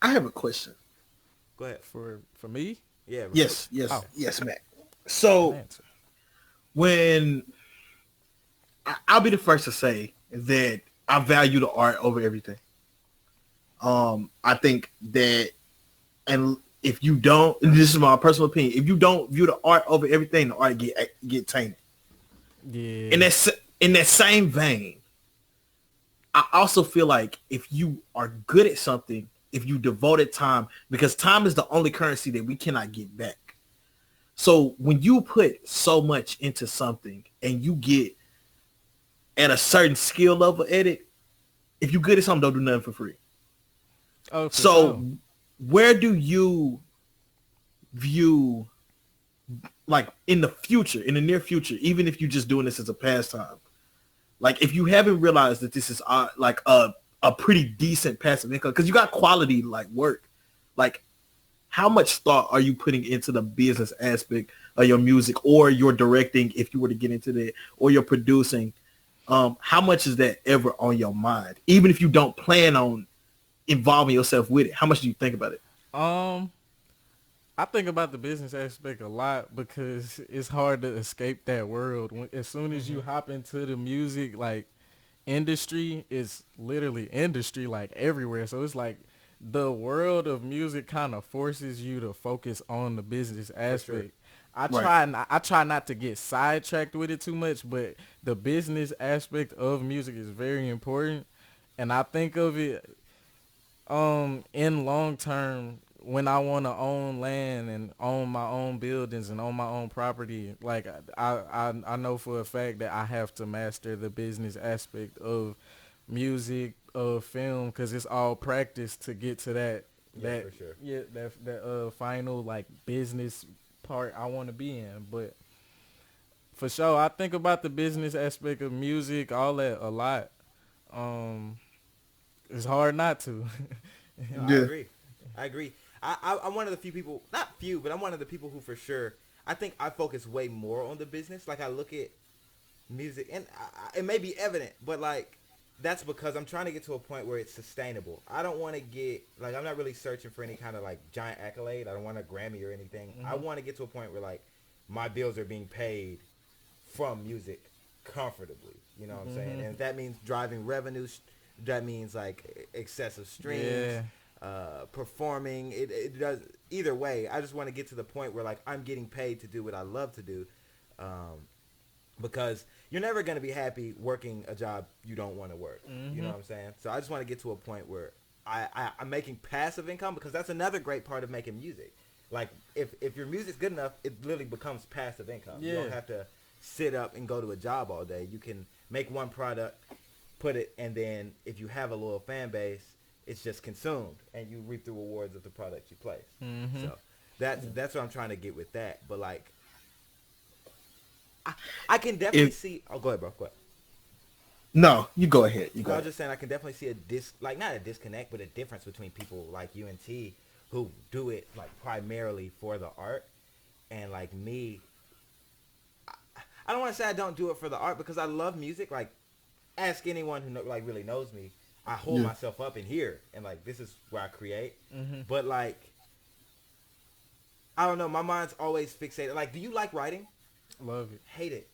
I have a question. Go ahead. For me, Yeah. Yes, Oh. yes, Mac. So answer. when I'll be the first to say that I value the art over everything. I think that, and if you don't, and this is my personal opinion, if you don't view the art over everything, the art get tainted. Yeah. In that same vein, I also feel like if you are good at something, if you devoted time, because time is the only currency that we cannot get back. So when you put so much into something and you get at a certain skill level at it, if you good at something, don't do nothing for free. Oh, So sure. where do you view, like in the future, in the near future, even if you're just doing this as a pastime, like if you haven't realized that this is like a pretty decent passive income, because you got quality like work, like how much thought are you putting into the business aspect of your music, or your directing if you were to get into that, or your producing? How much is that ever on your mind, even if you don't plan on involving yourself with it? How much do you think about it? I think about the business aspect a lot because it's hard to escape that world. As soon as you hop into the music like industry, it's literally industry like everywhere. So it's like the world of music kind of forces you to focus on the business aspect. I try not to get sidetracked with it too much, but the business aspect of music is very important, and I think of it in long term when I want to own land and own my own buildings and own my own property. Like I know for a fact that I have to master the business aspect of music, of film, because it's all practice to get to that For sure. that final like business part I want to be in. But for sure, I think about the business aspect of music, all that a lot. It's hard not to. No, I agree. I'm one of the few people, not few, but I'm one of the people who for sure, I think I focus way more on the business. Like I look at music, and it may be evident, but like that's because I'm trying to get to a point where it's sustainable. I don't want to get, like, I'm not really searching for any kind of like giant accolade. I don't want a Grammy or anything. I want to get to a point where like my bills are being paid from music comfortably. You know what I'm saying? And if that means driving revenue, that means like excessive streams. Performing, it does either way. I just want to get to the point where like I'm getting paid to do what I love to do, because you're never going to be happy working a job you don't want to work. You know what I'm saying? So I just want to get to a point where I'm making passive income, because that's another great part of making music. Like if your music's good enough, it literally becomes passive income. You don't have to sit up and go to a job all day. You can make one product, put it, and then if you have a loyal fan base, it's just consumed, and you reap the rewards of the product you place. So that's what I'm trying to get with that. But like, I can definitely see. Oh, go ahead, bro. Go ahead. No, you go ahead. I was just saying I can definitely see not a disconnect, but a difference between people like you and T who do it like primarily for the art, and like me. I don't want to say I don't do it for the art, because I love music. Like, ask anyone who like really knows me. I hold myself up in here, and like this is where I create. But like, I don't know. My mind's always fixated. Like, do you like writing? Love it. Hate it.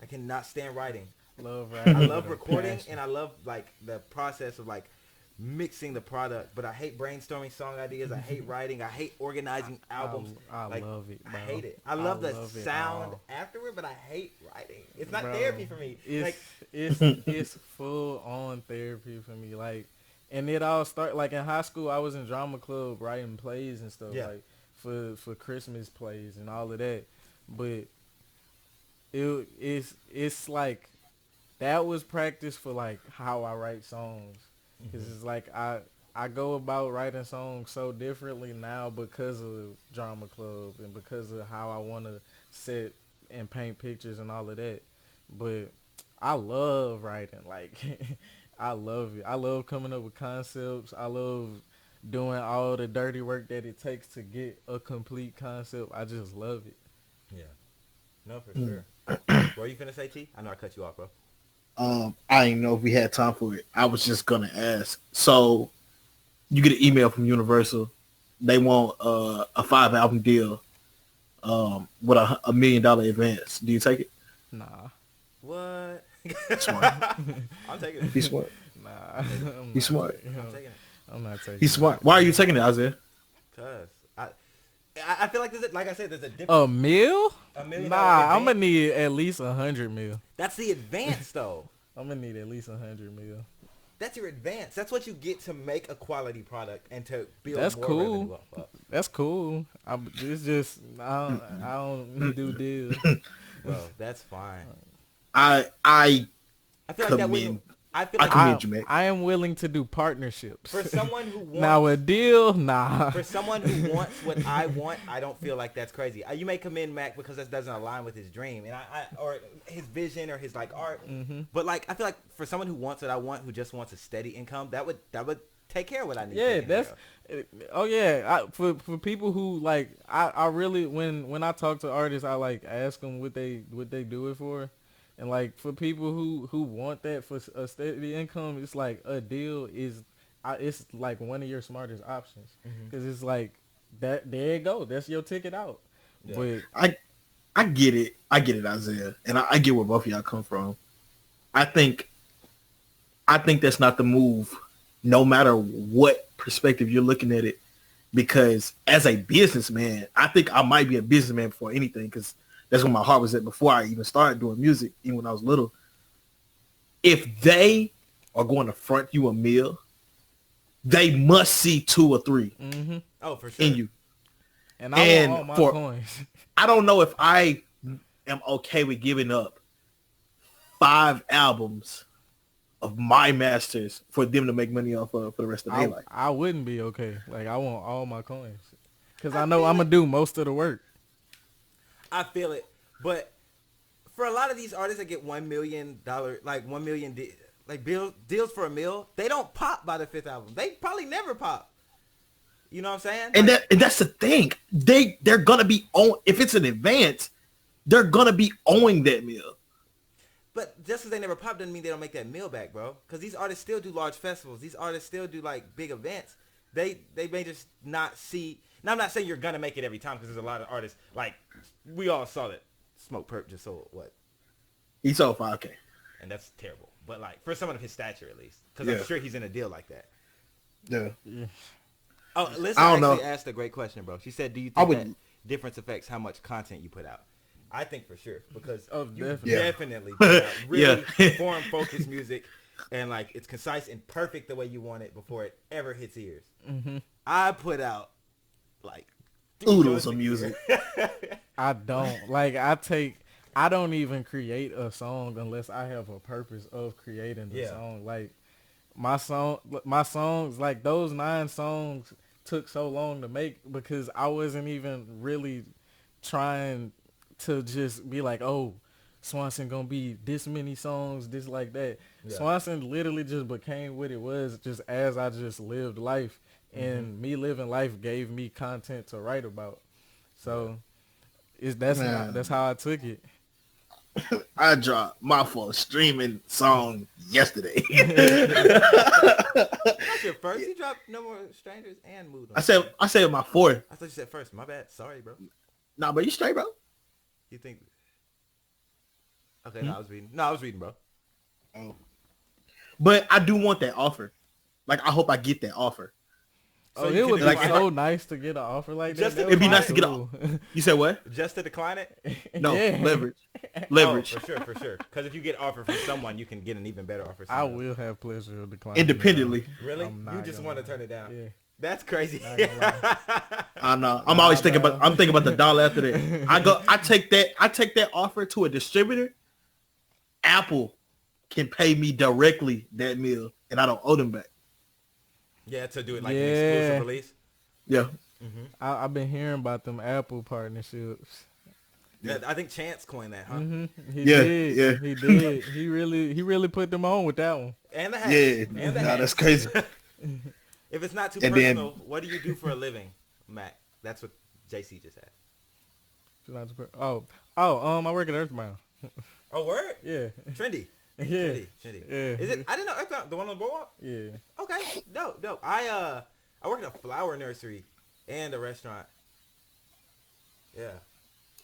I cannot stand writing. Love writing. I love recording, and I love like the process of like mixing the product. But I hate brainstorming song ideas. I hate writing. I hate organizing albums. I like, love it, bro. I hate it. I love the sound afterward, but I hate writing. It's not therapy for me. It's full on therapy for me. Like, and it all started like in high school. I was in drama club writing plays and stuff, like for Christmas plays and all of that. But it's like that was practice for like how I write songs, because it's like I go about writing songs so differently now because of drama club and because of how I want to set and paint pictures and all of that. But I love writing. Like I love it. I love coming up with concepts. I love doing all the dirty work that it takes to get a complete concept. I just love it. Yeah. No, for sure. What are you finna say, T? I know I cut you off, bro. I didn't know if we had time for it. I was just gonna ask. So you get an email from Universal. They want a 5-album deal with a $1 million advance. Do you take it? Nah. What? Smart. I'm taking it. He's smart. Nah. He's smart. I'm taking it. I'm not taking He's smart. Why are you taking it, Isaiah? Cause I feel like like I said, there's a difference. $1 million? $1 million Nah, I'm advance. gonna need at least 100 mil. That's the advance, though. I'm gonna need at least 100 mil. That's your advance. That's what you get to make a quality product and to build That's more cool. revenue up. That's cool. It's just I don't do deals. Bro, that's fine. I I feel like that commend. wouldn't. I feel I like commend you, man. I am willing to do partnerships. for someone who wants Now a deal, nah. for someone who wants what I want, I don't feel like that's crazy. You may commend Mac because that doesn't align with his dream and I or his vision or his like art. Mm-hmm. But like I feel like for someone who wants what I want, who just wants a steady income, that would take care of what I need. Yeah, taken that's. care of. Oh yeah, for people who like, I really when I talk to artists, I like ask them what they do it for, and like for people who want that for a steady income, it's like a deal is, it's like one of your smartest options because it's like that. There you go. That's your ticket out. Yeah. But I get it. I get it, Isaiah, and I get where both of y'all come from. I think that's not the move, no matter what perspective you're looking at it, because as a businessman, I think I might be a businessman before anything, because that's where my heart was at before I even started doing music, even when I was little. If they are going to front you a meal, they must see 2 or 3 Oh, for sure. in you. and I want all my coins. I don't know if I am okay with giving up 5 albums of my masters for them to make money off of for the rest of their life. I wouldn't be okay. Like I want all my coins because I know I'm gonna do most of the work. I feel it, but for a lot of these artists that get $1 million, like $1 million, deals for a meal, they don't pop by the 5th album. They probably never pop. You know what I'm saying? And that's the thing. They're gonna be on, if it's an advance, they're gonna be owing that meal. But just because they never pop doesn't mean they don't make that meal back, bro. Because these artists still do large festivals. These artists still do like big events. They may just not see. Now I'm not saying you're gonna make it every time because there's a lot of artists like we all saw that Smoke Perp just sold what, He sold 5K. and that's terrible. But like for someone of his stature at least, because I'm sure he's in a deal like that. Yeah. Oh, listen, I don't actually know. asked a great question, bro. She said, "Do you I think would- that difference affects how much content you put out?" I think for sure because Oh, you definitely. definitely put out really Yeah. form focused music, and like it's concise and perfect the way you want it before it ever hits ears. I put out like Oodles of music. I don't like. I don't even create a song unless I have a purpose of creating the song. Like my songs, like those 9 songs took so long to make because I wasn't even really trying to just be like, oh, Swanson gonna be this many songs, this like that. Yeah. Swanson literally just became what it was just as I just lived life, and me living life gave me content to write about. So that's how I took it. I dropped my first streaming song yesterday. That's your first. You dropped No More Strangers and Mood. I said my 4th. I thought you said first. My bad. Sorry, bro. Nah, but you straight, bro. You think? Okay, no, I was reading. No, I was reading, bro. Oh. But I do want that offer. Like, I hope I get that offer. So Oh, you it would can be like, so nice to get an offer like that. Just to That It'd be would nice to get cool. You said what? Just to decline it? No, Yeah. leverage. Oh, Leverage. for sure. Because if you get offer from someone, you can get an even better offer. I somewhere. will have pleasure of declining. Independently. Really? I'm You not just gonna want to lie. turn it down? Yeah. That's crazy. Not gonna lie. I know. I'm always thinking about. I'm thinking about the dollar after that. I take that offer to a distributor. Apple can pay me directly that meal, and I don't owe them back. Yeah, to do it like an Yeah. exclusive release. Yeah. I've been hearing about them Apple partnerships. I think Chance coined that, huh? Mm-hmm. He Yeah, did. yeah. He did. He really put them on with that one. And the hat. Yeah, And the nah, hat. that's crazy. If it's not too And personal, what do you do for a living, Mac? That's what JC just asked. I work at Earthbound. Oh, word? Yeah. Trendy. Yeah. Trendy. Yeah. Is it? I didn't know. Earthbound, the one on the boardwalk? Yeah. Okay. Dope. I work in a flower nursery and a restaurant. Yeah.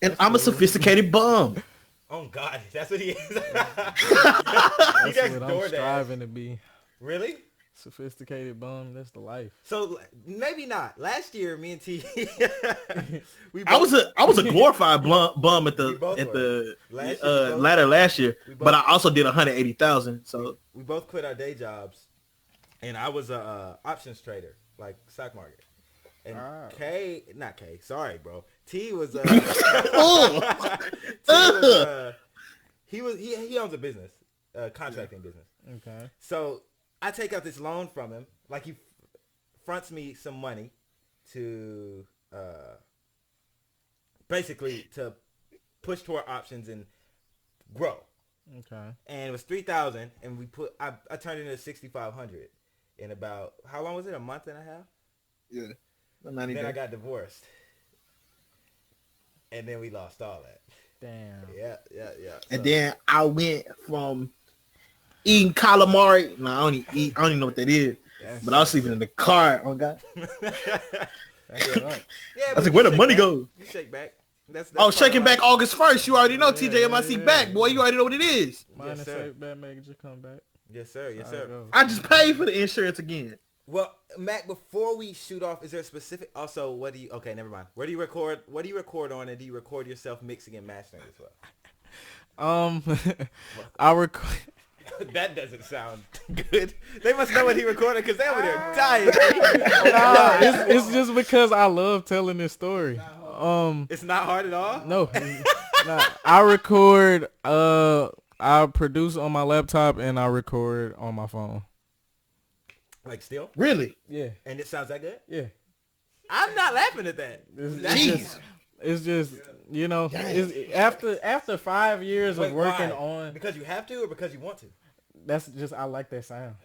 And I'm a sophisticated bum. Oh God, that's what he is. That's what I'm striving to be. Really? Sophisticated bum. That's the life. So maybe not. Last year, me and T, I was a glorified bum at both the Last year, ladder last year, both- but I also did 180,000. So we both quit our day jobs, and I was a options trader, like stock market. And sorry, bro. T was he owns a business, contracting business. Okay. So I take out this loan from him, like he fronts me some money to basically to push toward options and grow. Okay. And it was 3,000, and I turned it into 6,500 in about, how long was it? A month and a half? yeah, Then I got divorced, and then we lost all that. Damn. Yeah. and then I went from eating calamari. No, I don't even know what that is. But I was sleeping in the car. Oh God. That's right. Yeah, I was like, where the money go? You shake back. That's Shaking back August 1st. You already know TJMIC back, boy. You already know what it is. Mine is sir. safe bet, make it just come back. Yes, sir. Yes, sir. I just paid for the insurance again. Well, Mac, before we shoot off, is there a specific? Also, what do you? Okay, never mind. Where do you record? What do you record on, and do you record yourself mixing and mastering as well? I record. That doesn't sound good. They must know what he recorded because they over there dying. It's just because I love telling this story. It's not hard at all. No, nah, I record. I produce on my laptop and I record on my phone. Like still? Really? Yeah, And it sounds that good? yeah. I'm not laughing at that. It's just you know, it's, after 5 years Wait, of working why? on. Because you have to or because you want to? That's just I like that sound.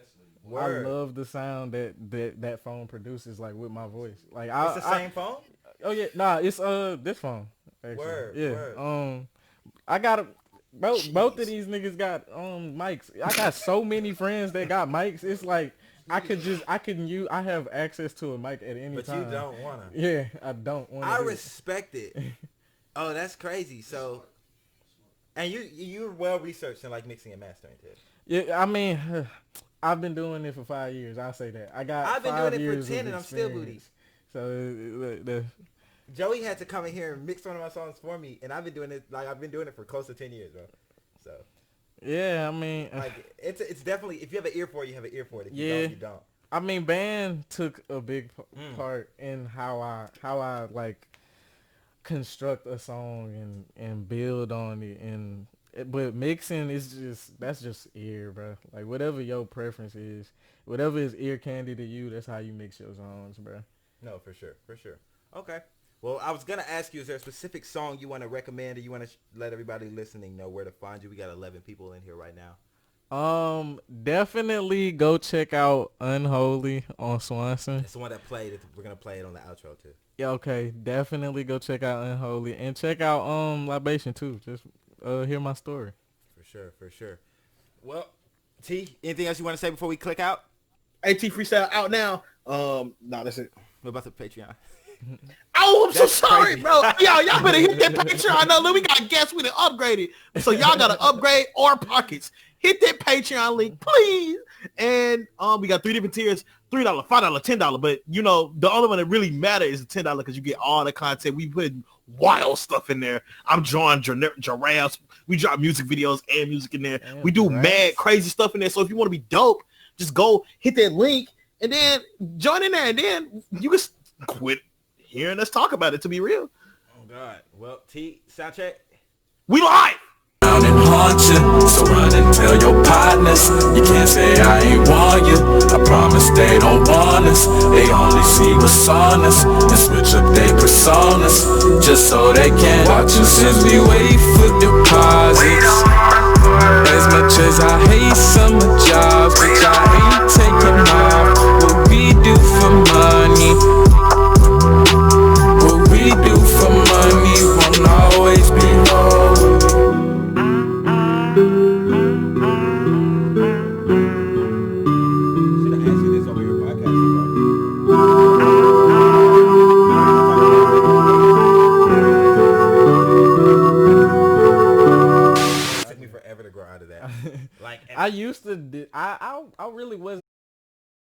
Word. I love the sound that phone produces, like with my voice. Like It's the same phone? Oh yeah, nah, it's this phone. Actually. Word, Yeah. word. I got both of these niggas got mics. I got so many friends that got mics. It's like I have access to a mic at any But time. you don't want to. Yeah, I don't want to. I respect it. Oh, that's crazy. So, and you're well researched in like mixing and mastering too. Yeah, I mean, I've been doing it for 5 years. I'll say that. I've been doing it for 10 and I'm still booty. So Joey had to come in here and mix one of my songs for me, and I've been doing it for close to 10 years, bro. So yeah, I mean, like it's definitely, if you have an ear for it, you have an ear for it. If you Yeah. don't, you don't. I mean, band took a big part in how I like construct a song and build on it, but mixing that's just ear, bro. Like whatever your preference is, whatever is ear candy to you, that's how you mix your songs, bro. No, for sure. Okay. Well, I was gonna ask you, is there a specific song you want to recommend, or you want to let everybody listening know where to find you? We got 11 people in here right now. Definitely go check out Unholy on Swanson. It's the one that played. We're gonna play it on the outro too. Yeah, okay. Definitely go check out Unholy and check out Libation too. Just hear my story. For sure. Well, T, anything else you want to say before we click out? AT Freestyle out now. No, that's it. What about the Patreon? Oh, I'm so That's sorry, crazy. bro. Y'all better hit that Patreon. I know, look, we got guests. We done upgraded. So y'all got to upgrade our pockets. Hit that Patreon link, please. And we got 3 different tiers, $3, $5, $10. But, you know, the only one that really matters is the $10 because you get all the content. We put wild stuff in there. I'm drawing giraffes. We drop music videos and music in there. Damn, we do giraffes. mad, crazy stuff in there. So if you want to be dope, just go hit that link and then join in there. And then you can quit hearing us talk about it, to be real. Oh God. Well, T, sound check. We live. Down in function. So run and tell your partners, you can't say I ain't want you. I promise they don't want us. They only see what's on us and switch up their personas just so they can watch us as we wait for deposits. As much as I hate summer jobs, which I hate taking off, what we do for money, what we do for money won't always be whole. Should have asked you this over your podcast, bro. It took me forever to grow out of that. Like, I used to. I really wasn't